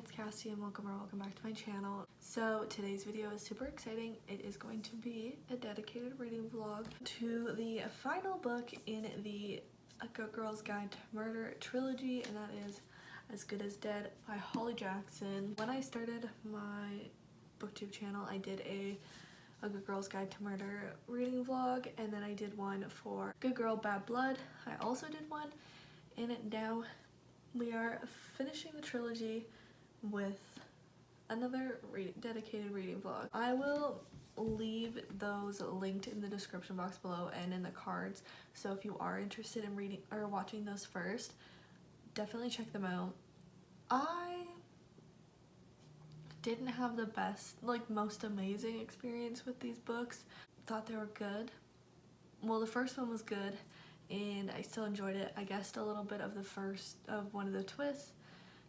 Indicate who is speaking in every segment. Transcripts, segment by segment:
Speaker 1: it's Cassie and welcome back to my channel. So today's video is super exciting. It is going to be a dedicated reading vlog to the final book in the A Good Girl's Guide to Murder trilogy, and that is As Good as Dead by Holly Jackson. When I started my booktube channel, I did a Good Girl's Guide to Murder reading vlog, and then I did one for Good Girl Bad Blood. I also did one, and now we are finishing the trilogy with another dedicated reading vlog. I will leave those linked in the description box below and in the cards, so if you are interested in reading or watching those first, definitely check them out. I didn't have the best, most amazing experience with these books. Thought they were good. Well, the first one was good and I still enjoyed it. I guessed a little bit of one of the twists,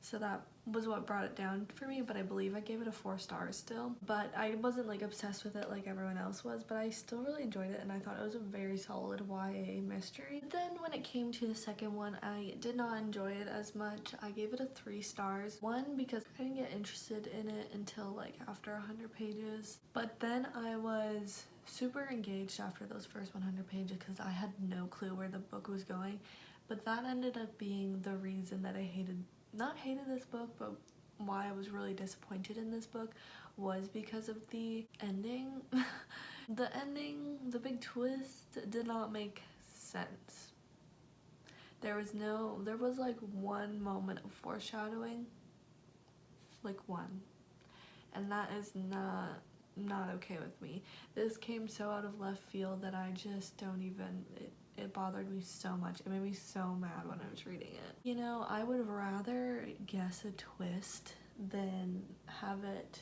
Speaker 1: so that was what brought it down for me, but I believe I gave it a 4 stars still. But I wasn't obsessed with it like everyone else was, but I still really enjoyed it and I thought it was a very solid YA mystery. Then when it came to the second one, I did not enjoy it as much. I gave it a 3 stars. One, because I didn't get interested in it until after 100 pages, but then I was super engaged after those first 100 pages because I had no clue where the book was going. But that ended up being the reason that I not hated this book, but why I was really disappointed in this book was because of the ending. The ending, the big twist, did not make sense. There was one moment of foreshadowing, one, and that is not okay with me. This came so out of left field that I just don't even, it bothered me so much. It made me so mad when I was reading it. You know, I would rather guess a twist than have it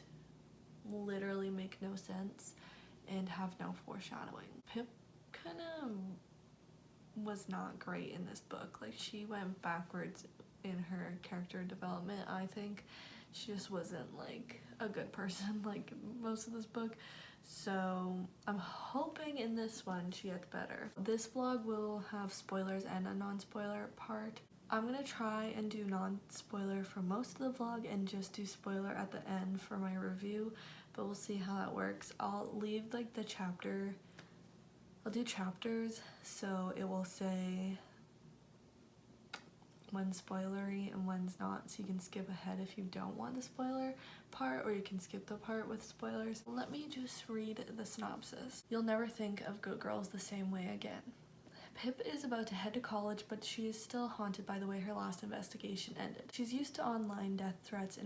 Speaker 1: literally make no sense and have no foreshadowing. Pip kind of was not great in this book. She went backwards in her character development, I think. She just wasn't a good person most of this book. So I'm hoping in this one she gets better. This vlog will have spoilers and a non-spoiler part. I'm gonna try and do non-spoiler for most of the vlog and just do spoiler at the end for my review, but we'll see how that works. I'll leave the chapter, I'll do chapters, so it will say when's spoilery and when's not, so you can skip ahead if you don't want the spoiler part, or you can skip the part with spoilers. Let me just read the synopsis. You'll never think of Good Girls the same way again. Pip is about to head to college, but she is still haunted by the way her last investigation ended. She's used to online death threats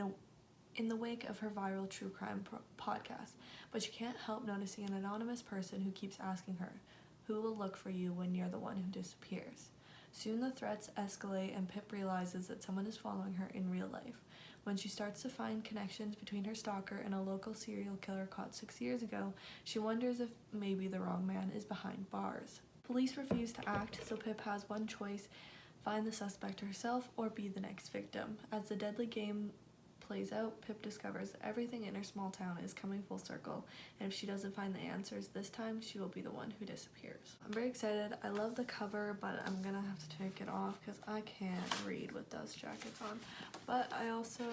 Speaker 1: in the wake of her viral true crime podcast, but she can't help noticing an anonymous person who keeps asking her, who will look for you when you're the one who disappears? Soon the threats escalate and Pip realizes that someone is following her in real life. When she starts to find connections between her stalker and a local serial killer caught 6 years ago, she wonders if maybe the wrong man is behind bars. Police refuse to act, so Pip has one choice: find the suspect herself or be the next victim. As the deadly game plays out, Pip discovers that everything in her small town is coming full circle, and if she doesn't find the answers this time, she will be the one who disappears. I'm very excited. I love the cover, but I'm gonna have to take it off because I can't read with dust jackets on. But I also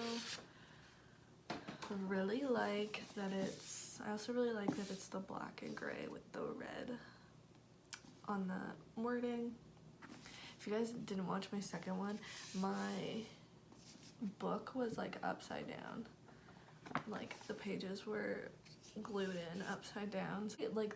Speaker 1: really like that it's the black and gray with the red on the wording. If you guys didn't watch my second one, my book was upside down. The pages were glued in upside down.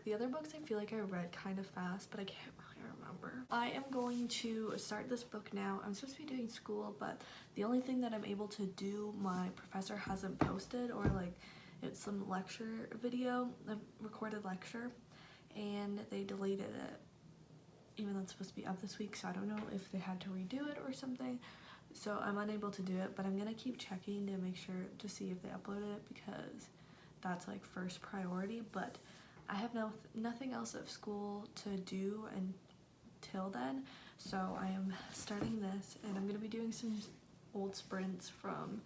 Speaker 1: The other books I feel I read kind of fast, but I can't really remember. I am going to start this book now. I'm supposed to be doing school, but the only thing that I'm able to do, my professor hasn't posted, or it's some lecture video, a recorded lecture, and they deleted it, even though it's supposed to be up this week, so I don't know if they had to redo it or something. So I'm unable to do it, but I'm gonna keep checking to make sure to see if they uploaded it, because that's first priority. But I have nothing else of school to do until then, so I am starting this, and I'm gonna be doing some old sprints from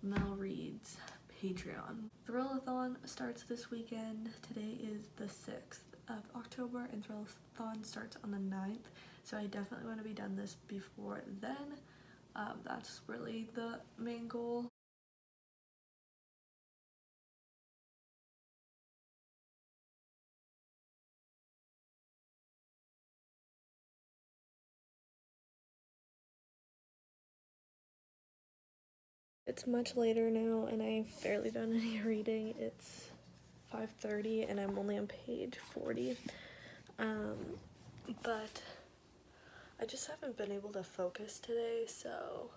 Speaker 1: Mel Reed's Patreon. Thrillathon starts this weekend. Today is the 6th of October and Thrillathon starts on the 9th, so I definitely want to be done this before then. That's really the main goal. It's much later now and I've barely done any reading. It's 5:30 and I'm only on page 40. But I just haven't been able to focus today, so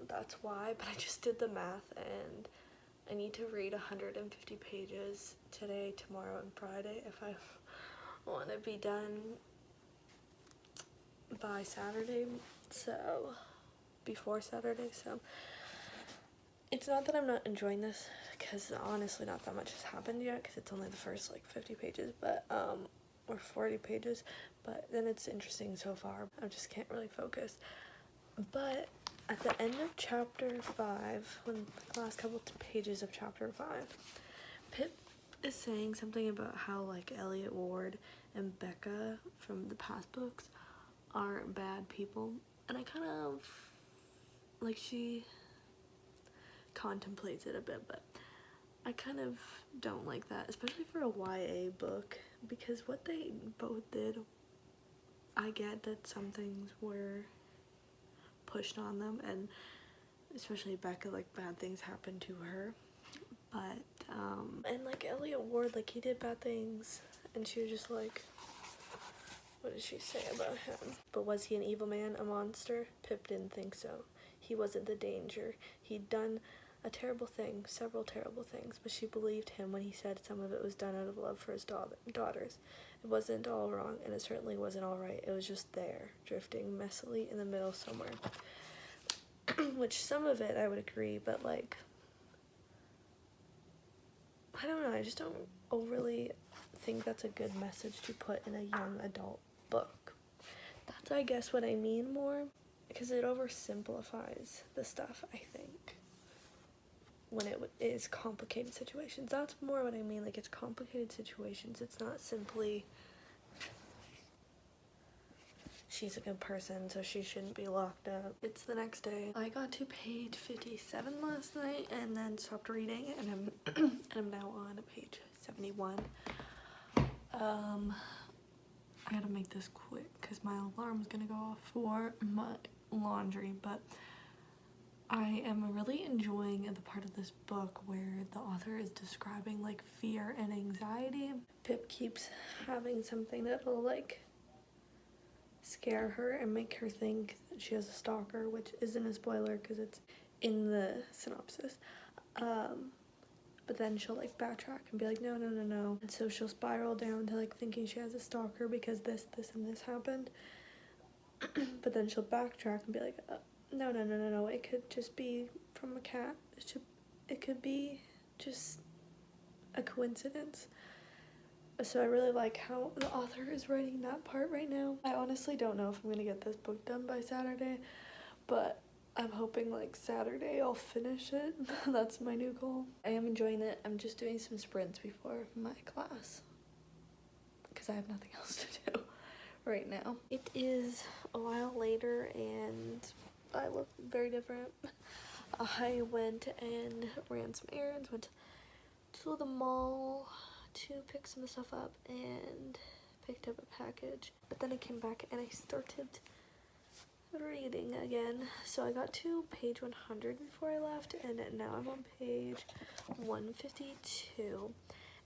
Speaker 1: that's why. But I just did the math and I need to read 150 pages today, tomorrow, and Friday if I want to be done by Saturday, so before Saturday. So it's not that I'm not enjoying this, because honestly not that much has happened yet, because it's only the first like 50 pages, but or 40 pages, but then it's interesting so far. I just can't really focus. But at the end of chapter 5, when the last couple pages of chapter 5, Pip is saying something about how like Elliot Ward and Becca from the past books are bad people, and I kind of like, she contemplates it a bit, but I kind of don't like that, especially for a YA book, because what they both did, I get that some things were pushed on them, and especially Becca, like bad things happened to her, but and like Elliot Ward, like he did bad things and she was just like, what did she say about him? But was he an evil man, a monster? Pip didn't think so. He wasn't the danger. He'd done a terrible thing, several terrible things, but she believed him when he said some of it was done out of love for his daughters. It wasn't all wrong, and it certainly wasn't all right. It was just there, drifting messily in the middle somewhere. Which some of it I would agree, but like, I don't know, I just don't overly think that's a good message to put in a young adult book. That's, I guess, what I mean more, because it oversimplifies the stuff, I think, when it is complicated situations. That's more what I mean, like, it's complicated situations. It's not simply she's a good person, so she shouldn't be locked up. It's the next day. I got to page 57 last night and then stopped reading, and I'm now on page 71. I gotta make this quick because my alarm's gonna go off for my laundry, but I am really enjoying the part of this book where the author is describing like fear and anxiety. Pip keeps having something that'll like scare her and make her think that she has a stalker, which isn't a spoiler because it's in the synopsis. But then she'll like backtrack and be like, no. And so she'll spiral down to like thinking she has a stalker because this, and this happened. But then she'll backtrack and be like, no. It could just be from a cat. It could be just a coincidence. So I really like how the author is writing that part right now. I honestly don't know if I'm gonna get this book done by Saturday, but I'm hoping like Saturday I'll finish it. That's my new goal. I am enjoying it. I'm just doing some sprints before my class because I have nothing else to do right now. It is a while later and I look very different. I went and ran some errands, went to the mall to pick some stuff up and picked up a package, but then I came back and I started reading again. So I got to page 100 before I left, and now I'm on page 152,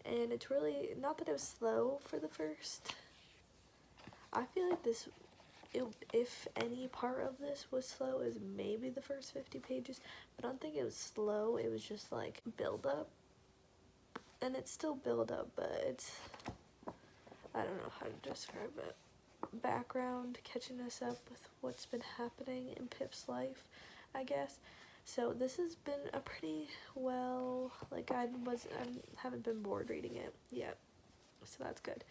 Speaker 1: and it's really not that it was slow for the first. I feel like if any part of this was slow, is maybe the first 50 pages, but I don't think it was slow. It was just like build up, and it's still build up, but it's, I don't know how to describe it. Background, catching us up with what's been happening in Pip's life, I guess. So this has been a pretty well, like I haven't been bored reading it yet, so that's good.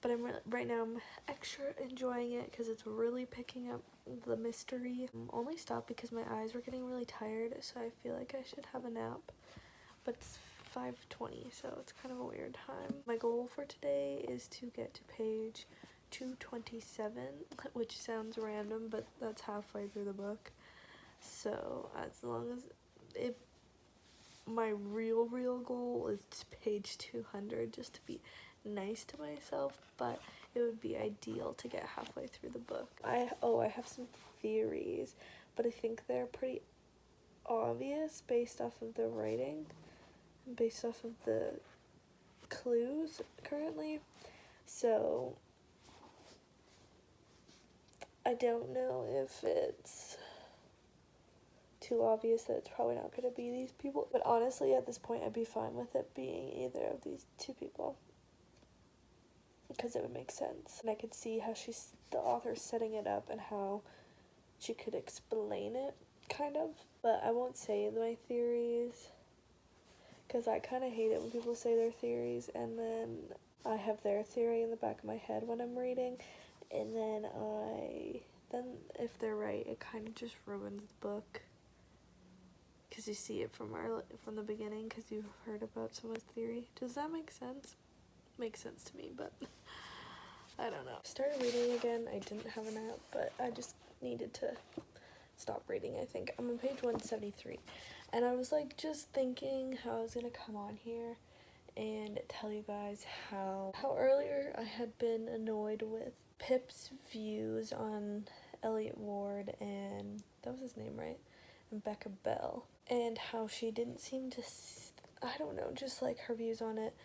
Speaker 1: But right now I'm extra enjoying it because it's really picking up the mystery. Only stopped because my eyes were getting really tired, so I feel like I should have a nap. But it's 5:20, so it's kind of a weird time. My goal for today is to get to page 227, which sounds random, but that's halfway through the book. So as long as my real goal is to page 200, just to be nice to myself, but it would be ideal to get halfway through the book. I have some theories, but I think they're pretty obvious based off of the writing, based off of the clues currently. So I don't know if it's too obvious that it's probably not going to be these people. But honestly, at this point, I'd be fine with it being either of these two people, because it would make sense. And I could see how the author's setting it up and how she could explain it, kind of. But I won't say my theories, because I kind of hate it when people say their theories and then I have their theory in the back of my head when I'm reading, and then if they're right, it kind of just ruins the book, because you see it from the beginning, because you've heard about someone's theory. Does that make sense? Makes sense to me, but I don't know. I started reading again. I didn't have a nap, but I just needed to stop reading, I think. I'm on page 173, and I was like just thinking how I was gonna come on here and tell you guys how earlier I had been annoyed with Pip's views on Elliot Ward, and that was his name, right? And Becca Bell, and how she didn't seem to, I don't know, just like her views on it,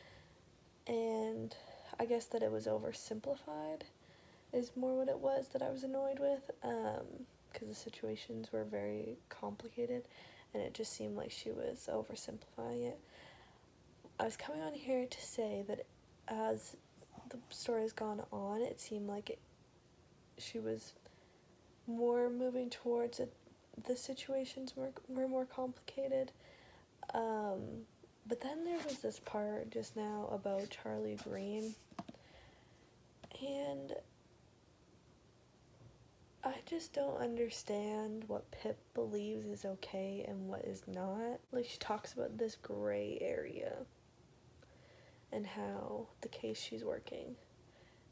Speaker 1: and I guess that it was oversimplified is more what it was that I was annoyed with, because the situations were very complicated, and it just seemed like she was oversimplifying it. I was coming on here to say that as the story has gone on, it seemed like she was more moving towards it. The situations were more complicated. But then there was this part just now about Charlie Green, and I just don't understand what Pip believes is okay and what is not. Like, she talks about this gray area and how the case she's working,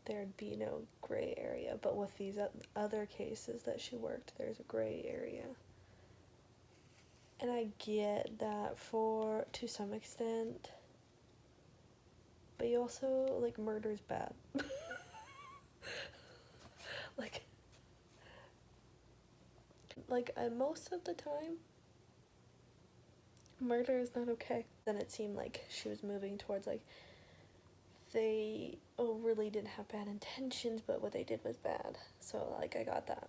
Speaker 1: there'd be no gray area, but with these other cases that she worked, there's a gray area. And I get that to some extent, but you also, like, murder's bad. Most of the time, murder is not okay. Then it seemed like she was moving towards, like, they really didn't have bad intentions, but what they did was bad. So, like, I got that.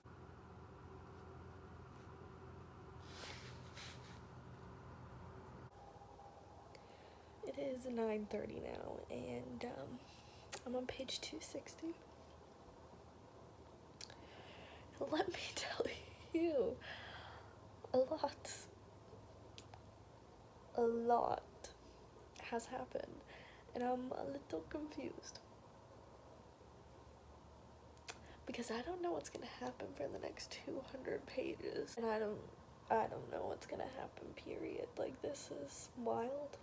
Speaker 1: It is 9:30 now, and I'm on page 260. Let me tell you, a lot has happened, and I'm a little confused, because I don't know what's gonna happen for the next 200 pages, and I don't know what's gonna happen, period. Like, this is wild.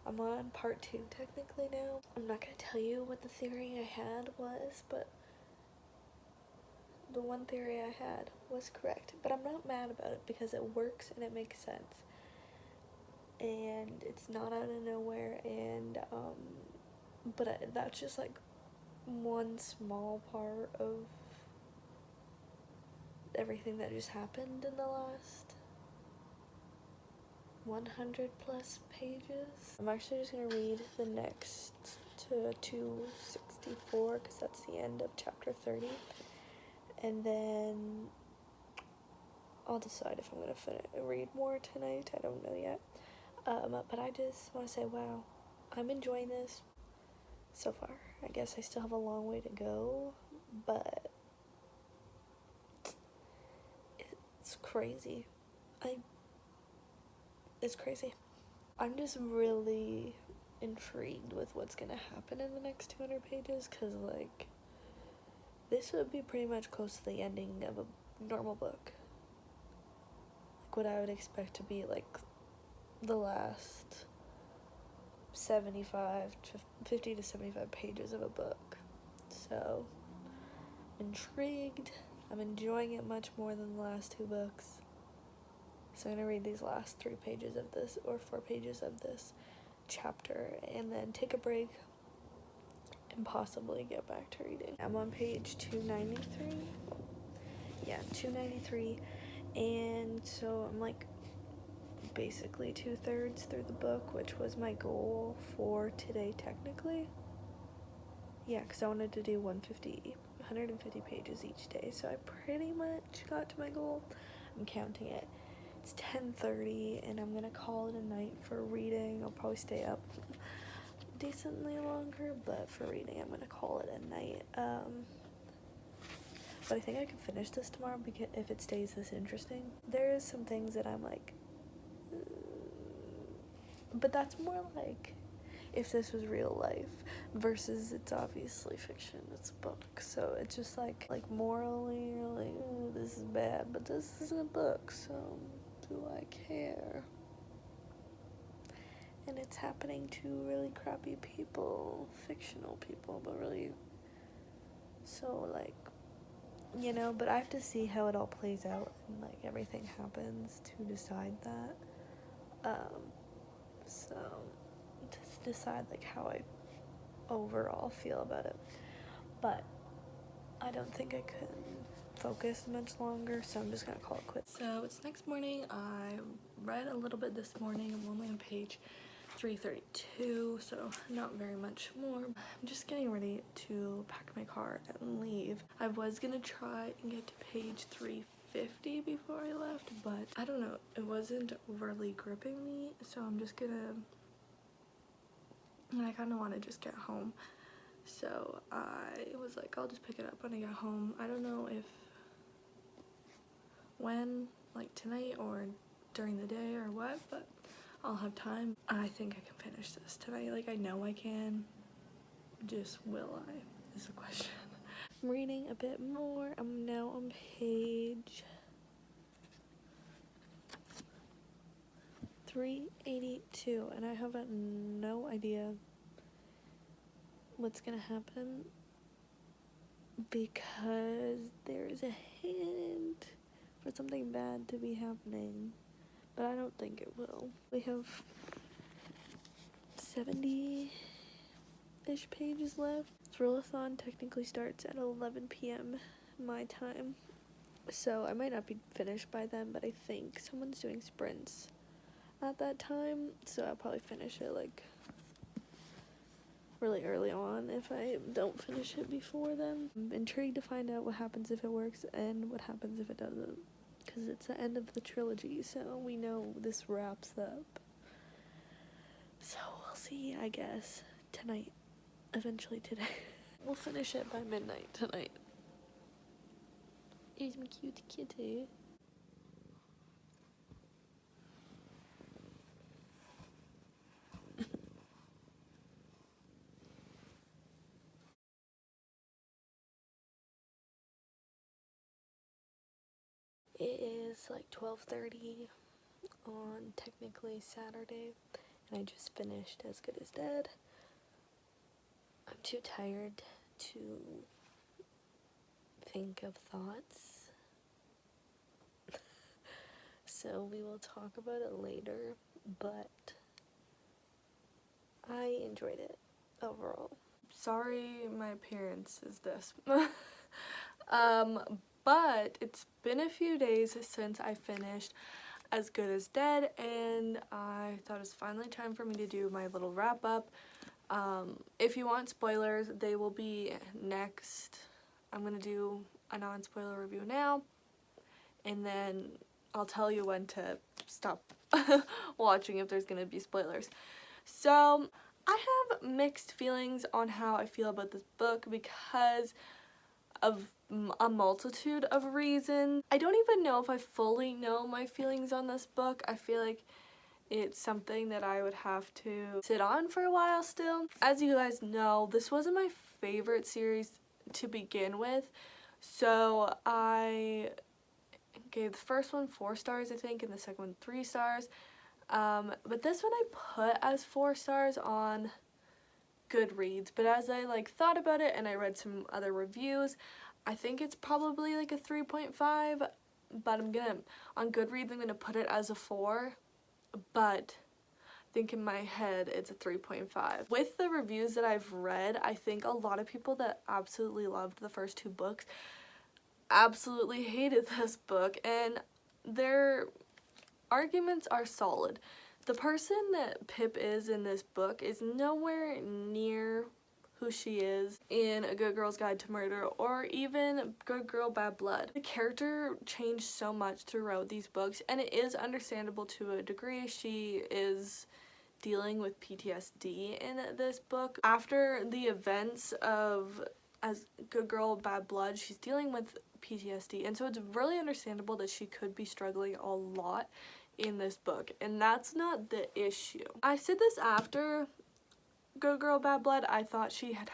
Speaker 1: I'm on part 2 technically now. I'm not gonna tell you what the theory I had was, but the one theory I had was correct. But I'm not mad about it, because it works and it makes sense. And it's not out of nowhere, and but that's just like one small part of everything that just happened in the last 100 plus pages. I'm actually just gonna read the next to 264, because that's the end of chapter 30, and then I'll decide if I'm gonna read more tonight. I don't know yet. But I just want to say, wow, I'm enjoying this so far. I guess I still have a long way to go, but it's crazy. It's crazy. I'm just really intrigued with what's gonna happen in the next 200 pages, because, like, this would be pretty much close to the ending of a normal book. Like, what I would expect to be, like, the last 50 to 75 pages of a book. So, I'm intrigued. I'm enjoying it much more than the last 2 books. So I'm gonna read these last 3 pages of this, or 4 pages of this chapter, and then take a break and possibly get back to reading. I'm on page 293. Yeah, 293, And so I'm like basically 2/3 through the book, which was my goal for today technically. Yeah, because I wanted to do 150 pages each day, so I pretty much got to my goal. I'm counting it. It's 10:30 and I'm gonna call it a night for reading. I'll probably stay up decently longer, but for reading I'm gonna call it a night. But I think I can finish this tomorrow because if it stays this interesting. There is some things that I'm like, but that's more like if this was real life versus it's obviously fiction, it's a book. So it's just like morally you're like, oh, this is bad, but this is a book, so do I care? And it's happening to really crappy people, fictional people, but really, so like, you know, but I have to see how it all plays out and like everything happens to decide that. So to decide like how I overall feel about it. But I don't think I could focus much longer, so I'm just gonna call it quits. So it's next morning. I read a little bit this morning. I'm only on page 332, so not very much more. I'm just getting ready to pack my car and leave. I was gonna try and get to page 350 before I left, but I don't know, it wasn't overly gripping me, so I'm just gonna, and I kind of want to just get home, so I was like, I'll just pick it up when I get home. I don't know if when, like tonight or during the day or what, but I'll have time. I think I can finish this tonight. Like, I know I can. Just will I is the question. I'm reading a bit more. I'm now on page 382 and I have no idea what's gonna happen because there's a hint for something bad to be happening, but I don't think it will. We have 70-ish pages left. Thrillathon technically starts at 11 p.m. my time, so I might not be finished by then, but I think someone's doing sprints at that time, so I'll probably finish it like really early on if I don't finish it before then. I'm intrigued to find out what happens if it works and what happens if it doesn't, because it's the end of the trilogy, so we know this wraps up. So we'll see, I guess, tonight, eventually today. We'll finish it by midnight tonight. Here's my cute kitty. It is like 12:30 on technically Saturday, and I just finished As Good as Dead. I'm too tired to think of thoughts, so we will talk about it later, but I enjoyed it overall. Sorry my appearance is this. But it's been a few days since I finished As Good as Dead, and I thought it was finally time for me to do my little wrap up. If you want spoilers, they will be next. I'm gonna do a non-spoiler review now, and then I'll tell you when to stop watching if there's gonna be spoilers. So I have mixed feelings on how I feel about this book because of a multitude of reasons. I don't even know if I fully know my feelings on this book. I feel like it's something that I would have to sit on for a while still. As you guys know, this wasn't my favorite series to begin with, so I gave the first one 4 stars, I think, and the second one 3 stars. But this one I put as 4 stars on Goodreads, but as I like thought about it and I read some other reviews, I think it's probably like a 3.5, but on Goodreads I'm gonna put it as a 4, but I think in my head it's a 3.5. With the reviews that I've read, I think a lot of people that absolutely loved the first 2 books absolutely hated this book, and their arguments are solid. The person that Pip is in this book is nowhere near who she is in A Good Girl's Guide to Murder or even Good Girl, Bad Blood. The character changed so much throughout these books, and it is understandable to a degree. She is dealing with PTSD in this book. After the events of As Good Girl, Bad Blood, she's dealing with PTSD, and so it's really understandable that she could be struggling a lot in this book, and that's not the issue. I said this after Good Girl, Bad Blood. I thought she had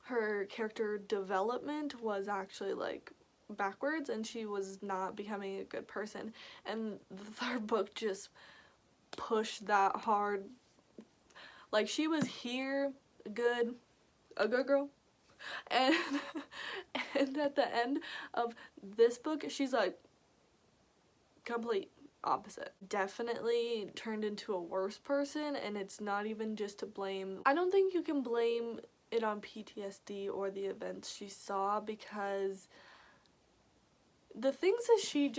Speaker 1: her character development was actually like backwards, and she was not becoming a good person, and the third book just pushed that hard. Like, she was here a good girl, and and at the end of this book she's like complete opposite. Definitely turned into a worse person, and it's not even just to blame. I don't think you can blame it on PTSD or the events she saw, because the things that she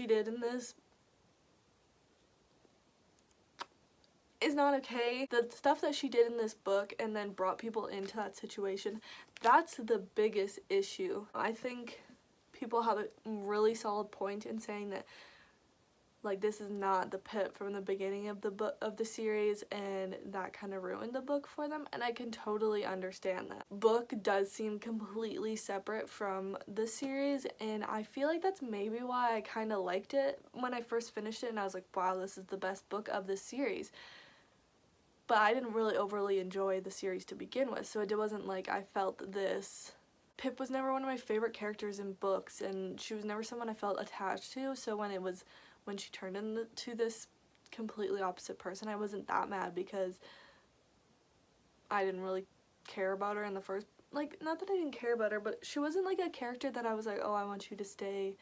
Speaker 1: did in this is not okay. The stuff that she did in this book and then brought people into that situation, that's the biggest issue. I think people have a really solid point in saying that, like, this is not the Pip from the beginning of the series, and that kind of ruined the book for them, and I can totally understand that. Book does seem completely separate from the series, and I feel like that's maybe why I kind of liked it when I first finished it, and I was like, wow, this is the best book of this series. But I didn't really overly enjoy the series to begin with, so it wasn't like I felt this. Pip was never one of my favorite characters in books, and she was never someone I felt attached to, so when she turned into this completely opposite person, I wasn't that mad, because I didn't really care about her in the first, like, not that I didn't care about her, but she wasn't like a character that I was like, oh, I want you to stay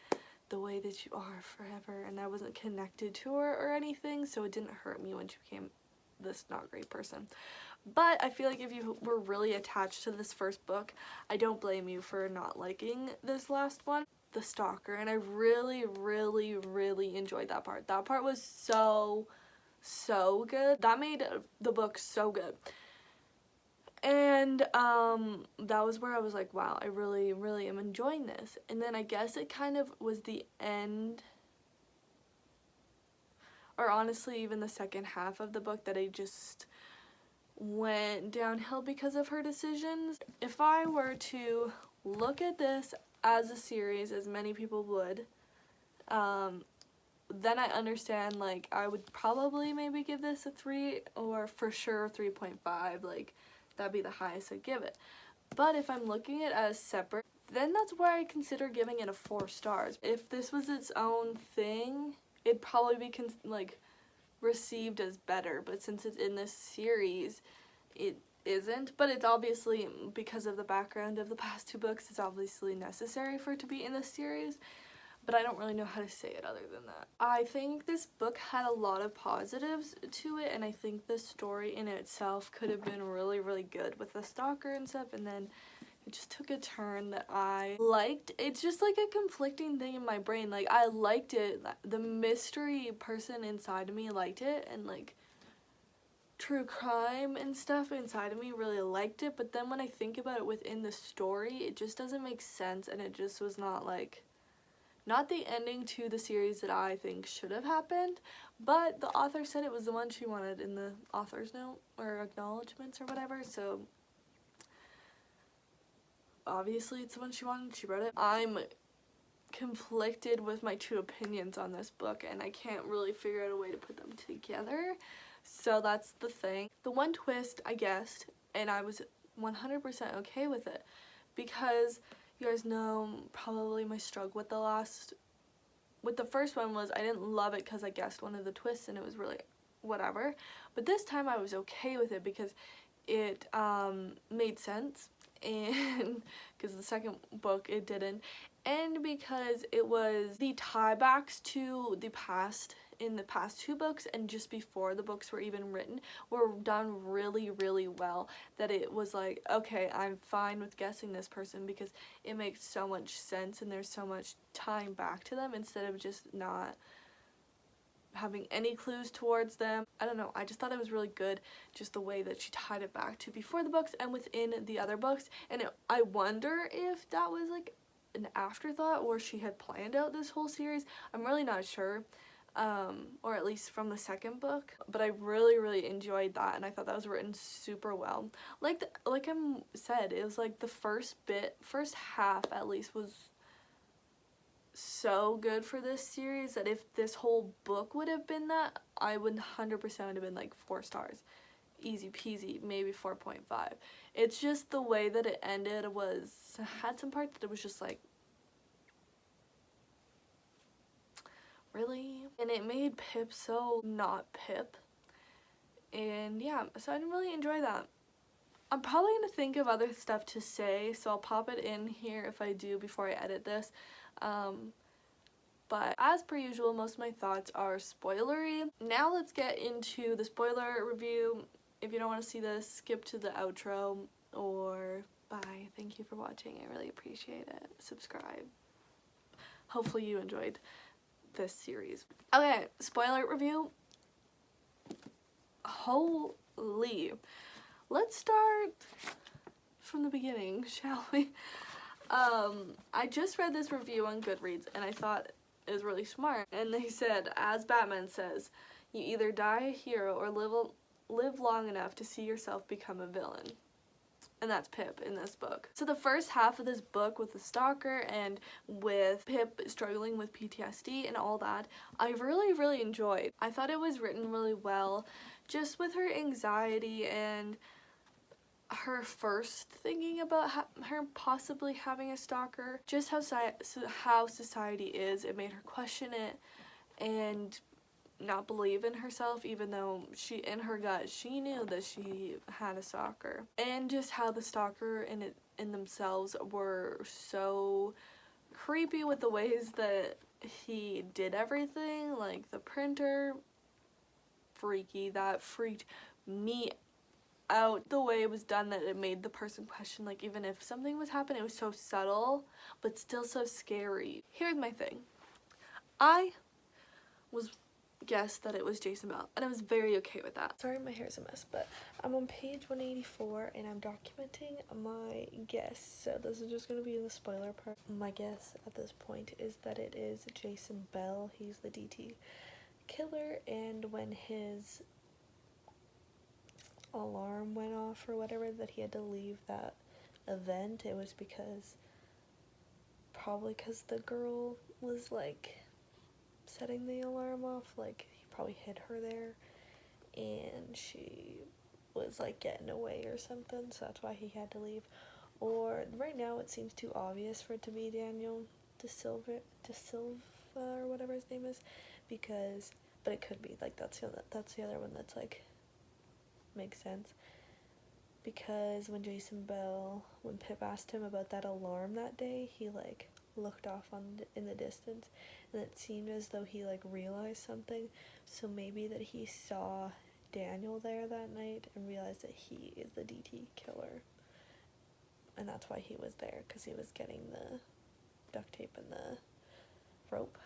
Speaker 1: the way that you are forever, and I wasn't connected to her or anything, so it didn't hurt me when she became this not great person. But I feel like if you were really attached to this first book, I don't blame you for not liking this last one. The stalker, and I really, really, really enjoyed that part. That part was so good. That made the book so good. And that was where I was like, wow, I really, really am enjoying this. And then I guess it kind of was the end, or honestly even the second half of the book, that I just went downhill because of her decisions. If I were to look at this as a series, as many people would, then I understand, like, I would probably maybe give this a 3, or for sure 3.5, like, that'd be the highest I'd give it. But if I'm looking at it as separate, then that's where I consider giving it a 4 stars. If this was its own thing, it'd probably be received as better, but since it's in this series, it isn't. But it's obviously, because of the background of the past 2 books, it's obviously necessary for it to be in this series, but I don't really know how to say it other than that. I think this book had a lot of positives to it, and I think the story in itself could have been really, really good with the stalker and stuff, and then it just took a turn that I liked. It's just like a conflicting thing in my brain. Like, I liked it. The mystery person inside of me liked it, and like true crime and stuff inside of me really liked it, but then when I think about it within the story, it just doesn't make sense, and it just was not the ending to the series that I think should have happened. But the author said it was the one she wanted in the author's note, or acknowledgements, or whatever, so obviously it's the one she wanted. She wrote it. I'm conflicted with my 2 opinions on this book, and I can't really figure out a way to put them together, so that's the thing. The one twist I guessed, and I was 100% okay with it, because you guys know probably my struggle with the first one was I didn't love it because I guessed one of the twists and it was really whatever, but this time I was okay with it because it made sense, and because the second book it didn't, and because it was the tiebacks to the past in the past 2 books and just before the books were even written were done really, really well, that it was like, okay, I'm fine with guessing this person because it makes so much sense and there's so much tying back to them instead of just not having any clues towards them. I don't know, I just thought it was really good, just the way that she tied it back to before the books and within the other books. And I wonder if that was like an afterthought or she had planned out this whole series. I'm really not sure, or at least from the second book, but I really, really enjoyed that, and I thought that was written super well. Like I said, it was like the first half at least was so good for this series that if this whole book would have been that, I would 100% have been like 4 stars. Easy peasy, maybe 4.5. It's just the way that it ended had some parts that it was just like, really? And it made Pip so not Pip. And yeah, so I didn't really enjoy that. I'm probably going to think of other stuff to say, so I'll pop it in here if I do before I edit this. But as per usual, most of my thoughts are spoilery. Now let's get into the spoiler review. If you don't want to see this, skip to the outro or bye. Thank you for watching. I really appreciate it. Subscribe. Hopefully you enjoyed this series. Okay, spoiler review. Holy. Let's start from the beginning, shall we? I just read this review on Goodreads and I thought it was really smart. And they said, as Batman says, you either die a hero or live long enough to see yourself become a villain. And that's Pip in this book. So the first half of this book with the stalker and with Pip struggling with PTSD and all that, I really, really enjoyed. I thought it was written really well, just with her anxiety and her first thinking about her possibly having a stalker, just how society is. It made her question it and not believe in herself, even though in her gut she knew that she had a stalker. And just how the stalker in themselves were so creepy with the ways that he did everything, like the printer, freaky. That freaked me out, the way it was done, that it made the person question, like, even if something was happening, it was so subtle but still so scary. Here's my thing. I guessed that it was Jason Bell and I was very okay with that. Sorry, my hair's a mess, but I'm on page 184 and I'm documenting my guess, so this is just going to be the spoiler part. My guess at this point is that it is Jason Bell. He's the DT killer, and when his alarm went off or whatever, that he had to leave that event, it was probably because the girl was like setting the alarm off, like he probably hid her there and she was like getting away or something, so that's why he had to leave. Or right now it seems too obvious for it to be Daniel DeSilva or whatever his name is, but it could be like that's the other one that's like makes sense, because when Pip asked him about that alarm that day, he like looked off in the distance and it seemed as though he like realized something, so maybe that he saw Daniel there that night and realized that he is the DT killer, and that's why he was there, because he was getting the duct tape and the rope.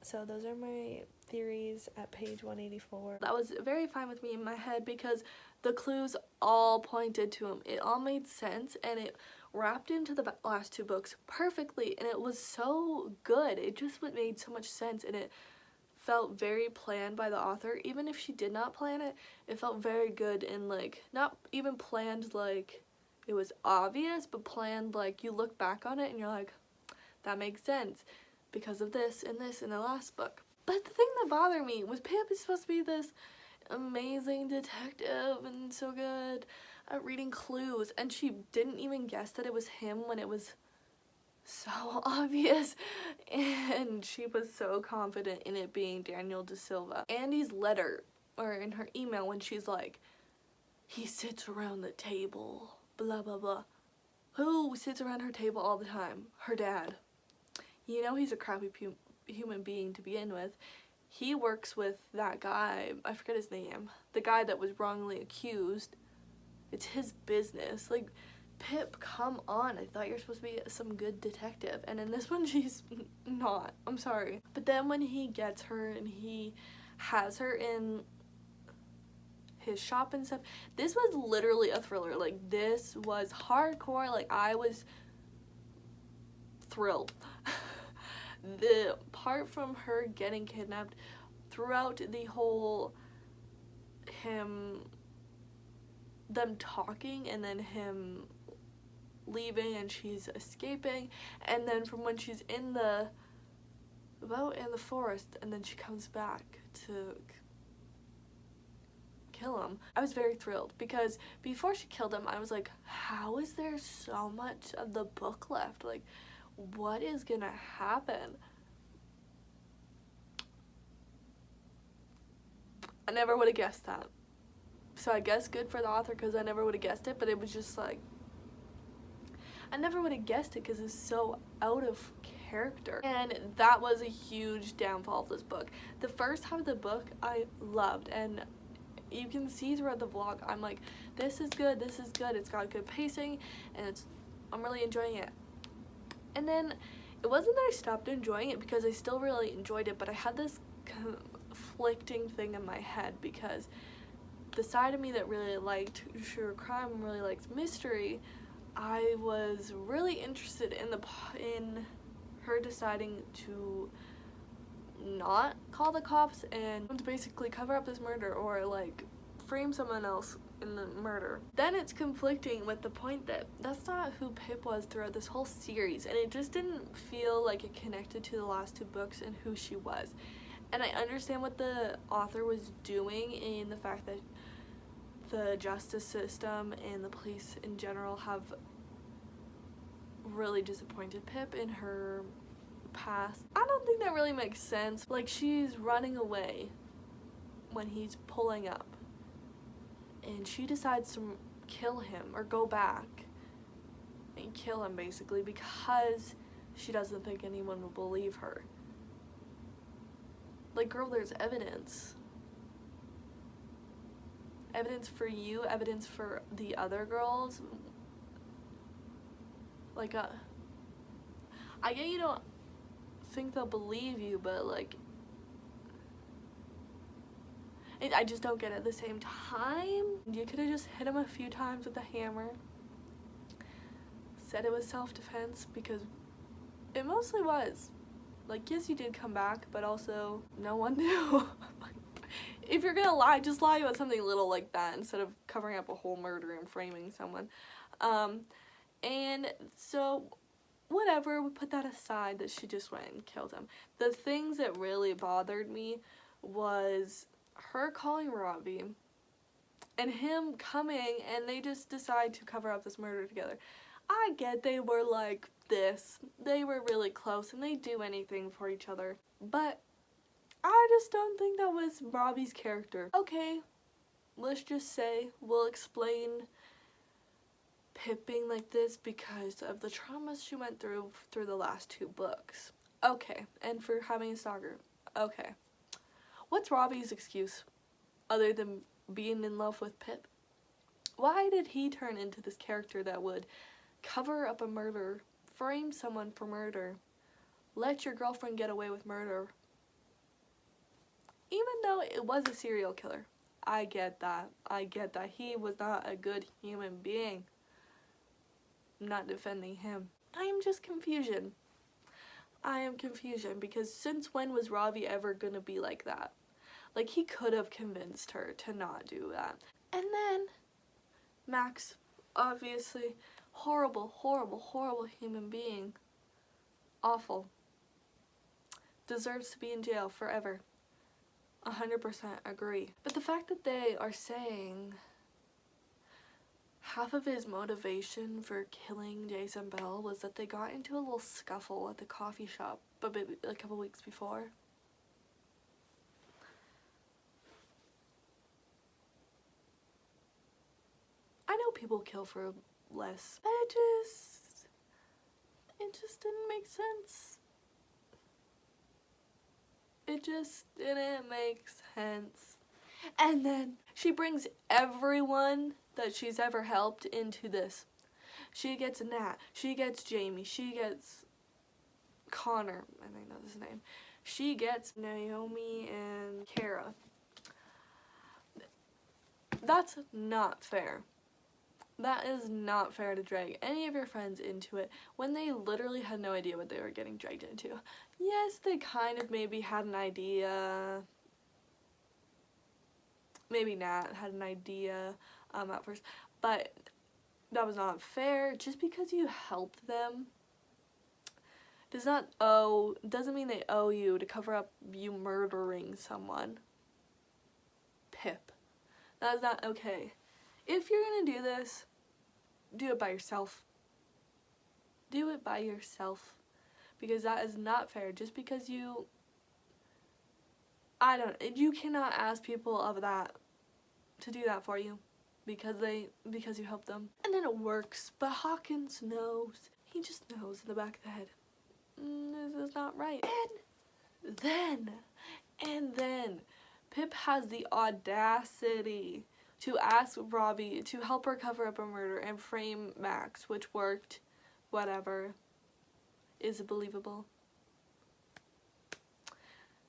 Speaker 1: So those are my theories at page 184. That was very fine with me in my head because the clues all pointed to him. It all made sense and it wrapped into the last 2 books perfectly, and it was so good. It just made so much sense and it felt very planned by the author. Even if she did not plan it, it felt very good and like not even planned like it was obvious, but planned like you look back on it and you're like, that makes sense because of this and this in the last book. But the thing that bothered me was Pip is supposed to be this amazing detective and so good at reading clues, and she didn't even guess that it was him when it was so obvious, and she was so confident in it being Daniel DeSilva. Andy's letter, or in her email, when she's like, he sits around the table, blah blah blah. Who sits around her table all the time? Her dad. You know he's a crappy human being to begin with. he works with that guy, I forget his name, the guy that was wrongly accused. It's his business. Like, Pip, come on. I thought you were supposed to be some good detective. And in this one, she's not. I'm sorry. But then when he gets her and he has her in his shop and stuff, this was literally a thriller. Like, this was hardcore. Like, I was thrilled. The part from her getting kidnapped throughout the whole them talking and then him leaving and she's escaping, and then from when she's in the forest and then she comes back to kill him, I was very thrilled, because before she killed him I was like, how is there so much of the book left? Like, what is gonna happen? I never would have guessed that. So I guess good for the author, because I never would have guessed it, but it was just like, I never would have guessed it because it's so out of character. And that was a huge downfall of this book. The first half of the book I loved, and you can see throughout the vlog, I'm like, this is good, it's got good pacing, and I'm really enjoying it. And then it wasn't that I stopped enjoying it, because I still really enjoyed it, but I had this conflicting thing in my head, because the side of me that really liked true crime, really liked mystery, I was really interested in her deciding to not call the cops and to basically cover up this murder, or like frame someone else in the murder. Then it's conflicting with the point that that's not who Pip was throughout this whole series, and it just didn't feel like it connected to the last two books and who she was. And I understand what the author was doing in the fact that the justice system and the police in general have really disappointed Pip in her past. I don't think that really makes sense. Like, she's running away when he's pulling up, and she decides to kill him, or go back and kill him, basically, because she doesn't think anyone will believe her. Like, girl, there's evidence. Evidence for you, evidence for the other girls. Like, I get you don't think they'll believe you, but like, I just don't get it. At the same time, you could have just hit him a few times with a hammer, said it was self-defense, because it mostly was. Like, yes, you did come back, but also no one knew. If you're gonna lie, just lie about something little like that instead of covering up a whole murder and framing someone. And so, whatever, we put that aside that she just went and killed him. The things that really bothered me was her calling Robbie and him coming, and they just decide to cover up this murder together. I get they were like this. They were really close and they do anything for each other. But I just don't think that was Robbie's character. Okay, let's just say we'll explain Pip being like this because of the traumas she went through the last two books. Okay, and for having a stalker. Okay. What's Robbie's excuse other than being in love with Pip? Why did he turn into this character that would cover up a murder, frame someone for murder, let your girlfriend get away with murder? Even though it was a serial killer. I get that. I get that. He was not a good human being. I'm not defending him. I am just confusion. I am confusion, because since when was Robbie ever gonna be like that? Like, he could have convinced her to not do that. And then Max, obviously, horrible, horrible, horrible human being. Awful. Deserves to be in jail forever. 100% agree. But the fact that they are saying half of his motivation for killing Jason Bell was that they got into a little scuffle at the coffee shop a couple weeks before. I know people kill for less, but it just didn't make sense. It just didn't make sense. And then she brings everyone that she's ever helped into this. She gets Nat, she gets Jamie, she gets Connor, I think that's his name. She gets Naomi and Kara. That's not fair. That is not fair to drag any of your friends into it when they literally had no idea what they were getting dragged into. Yes, they kind of maybe had an idea. Maybe Nat had an idea at first, but that was not fair. Just because you helped them doesn't mean they owe you to cover up you murdering someone. Pip. That is not okay. If you're gonna do this, do it by yourself. Do it by yourself. Because that is not fair. Just because you cannot ask people of that to do that for you because you helped them. And then it works, but Hawkins knows. He just knows in the back of the head. This is not right. And then Pip has the audacity to ask Robbie to help her cover up a murder and frame Max, which worked. Whatever. Is it believable?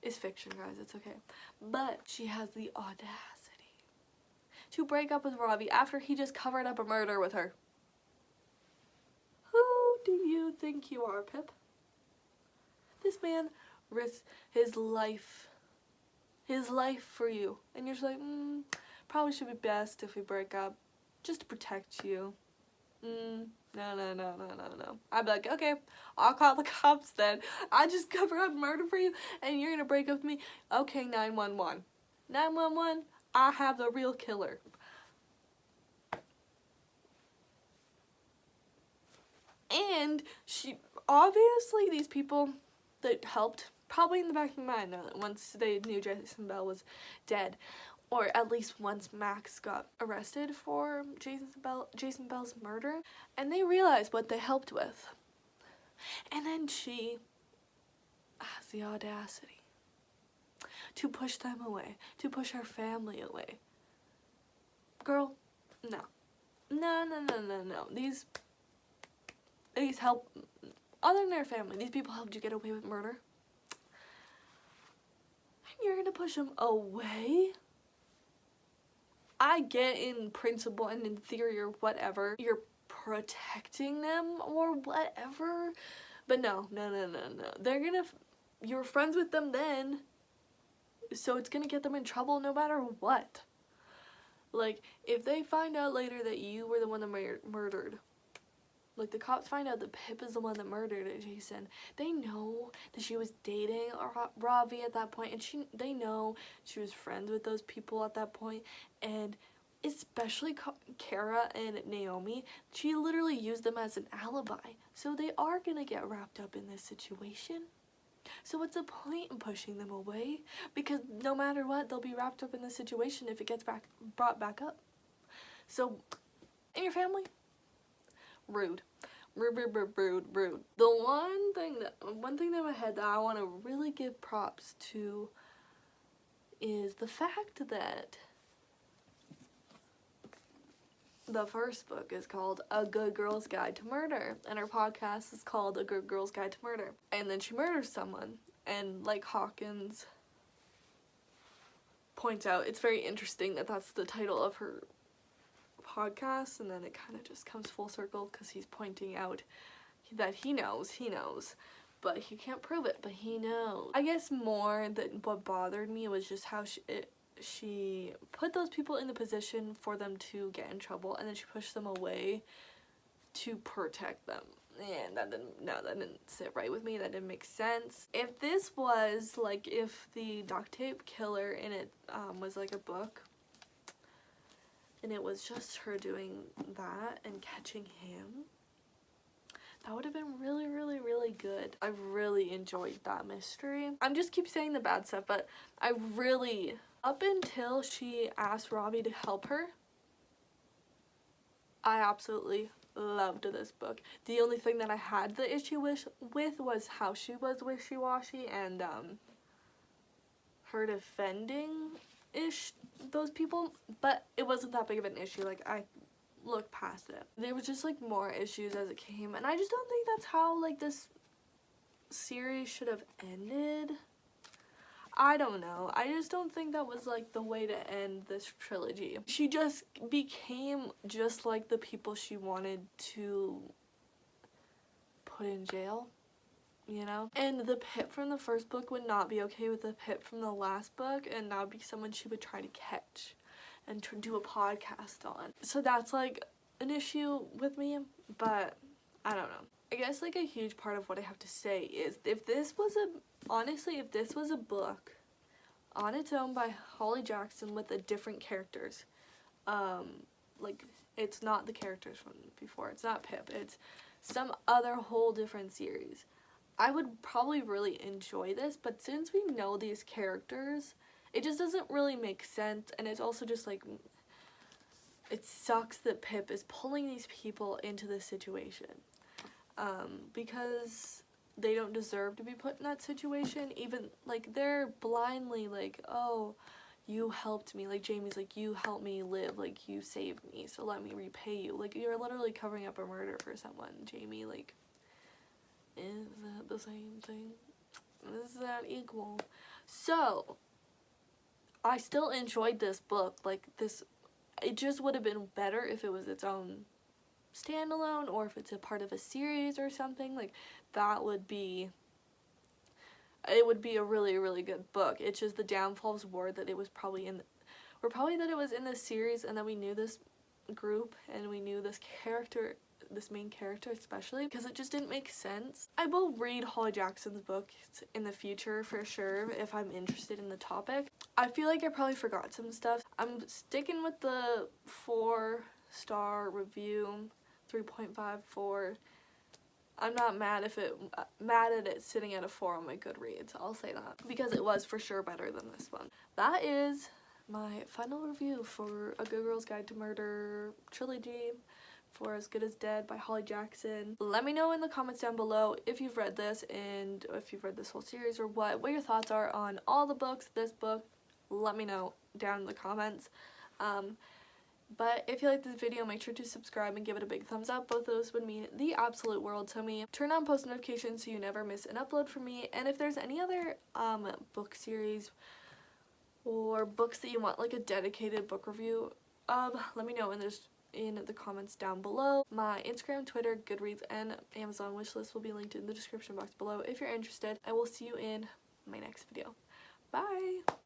Speaker 1: It's fiction, guys. It's okay. But she has the audacity to break up with Robbie after he just covered up a murder with her. Who do you think you are, Pip? This man risks his life for you. And you're just like, probably should be best if we break up just to protect you. No. I'd be like, okay, I'll call the cops then. I just covered up murder for you and you're gonna break up with me? Okay, 911. 911, I have the real killer. And obviously these people that helped, probably in the back of their mind, once they knew Jason Bell was dead, or at least once Max got arrested for Jason Bell's murder, and they realized what they helped with. And then she has the audacity to push them away, to push her family away. Girl, no. These help, other than their family, these people helped you get away with murder. And you're gonna push them away? I get in principle and in theory or whatever, you're protecting them or whatever, but no. You're friends with them then, so it's gonna get them in trouble no matter what. Like, if they find out later that you were the one that murdered, like the cops find out that Pip is the one that murdered Jason, they know that she was dating Robbie at that point, and they know she was friends with those people at that point, and especially Kara and Naomi, she literally used them as an alibi, so they are gonna get wrapped up in this situation. So what's the point in pushing them away? Because no matter what, they'll be wrapped up in this situation if it gets brought back up. So, in your family, rude. The one thing in my head that I want to really give props to is the fact that the first book is called A Good Girl's Guide to Murder, and her podcast is called A Good Girl's Guide to Murder. And then she murders someone, and like Hawkins points out, it's very interesting that that's the title of her podcast, and then it kind of just comes full circle because he's pointing out that he knows, but he can't prove it, but he knows. I guess more that what bothered me was just how she put those people in the position for them to get in trouble, and then she pushed them away to protect them. And that didn't sit right with me. That didn't make sense. If this was like, if the duct tape killer in it was like a book, and it was just her doing that and catching him, that would have been really, really, really good. I really enjoyed that mystery. I'm just keep saying the bad stuff, but I really, up until she asked Robbie to help her, I absolutely loved this book. The only thing that I had the issue with was how she was wishy-washy, and her defending-ish those people, but it wasn't that big of an issue. Like, I looked past it. There was just, like, more issues as it came, and I just don't think that's how, like, this series should have ended. I don't know. I just don't think that was, like, the way to end this trilogy. She just became just like the people she wanted to put in jail, you know? And the Pip from the first book would not be okay with the Pip from the last book, and that would be someone she would try to catch and do a podcast on. So that's, like, an issue with me, but I don't know. I guess, like, a huge part of what I have to say is if this was a book on its own by Holly Jackson with the different characters, like, it's not the characters from before, it's not Pip, it's some other whole different series, I would probably really enjoy this. But since we know these characters, it just doesn't really make sense, and it's also just, like, it sucks that Pip is pulling these people into this situation. Because they don't deserve to be put in that situation. Even, like, they're blindly like, oh, you helped me. Like, Jamie's like, you helped me live. Like, you saved me, so let me repay you. Like, you're literally covering up a murder for someone, Jamie. Like, is that the same thing? Is that equal? So, I still enjoyed this book. Like, it just would have been better if it was its own standalone, or if it's a part of a series or something. Like, that would be, it would be a really, really good book. It's just the downfalls were that it was probably that it was in this series, and that we knew this group and we knew this character, this main character especially, because it just didn't make sense. I will read Holly Jackson's books in the future for sure if I'm interested in the topic. I feel like I probably forgot some stuff. I'm sticking with the 4-star review, 3.54. I'm not mad at it sitting at a 4 on my Goodreads, I'll say that, because it was for sure better than this one. That is my final review for A Good Girl's Guide to Murder trilogy for As Good as Dead by Holly Jackson. Let me know in the comments down below if you've read this, and if you've read this whole series, or what your thoughts are on all the books, this book. Let me know down in the comments. But if you like this video, make sure to subscribe and give it a big thumbs up. Both of those would mean the absolute world to me. Turn on post notifications so you never miss an upload from me. And if there's any other book series or books that you want, like, a dedicated book review of, let me know in the comments down below. My Instagram, Twitter, Goodreads, and Amazon wishlist will be linked in the description box below if you're interested. I will see you in my next video. Bye!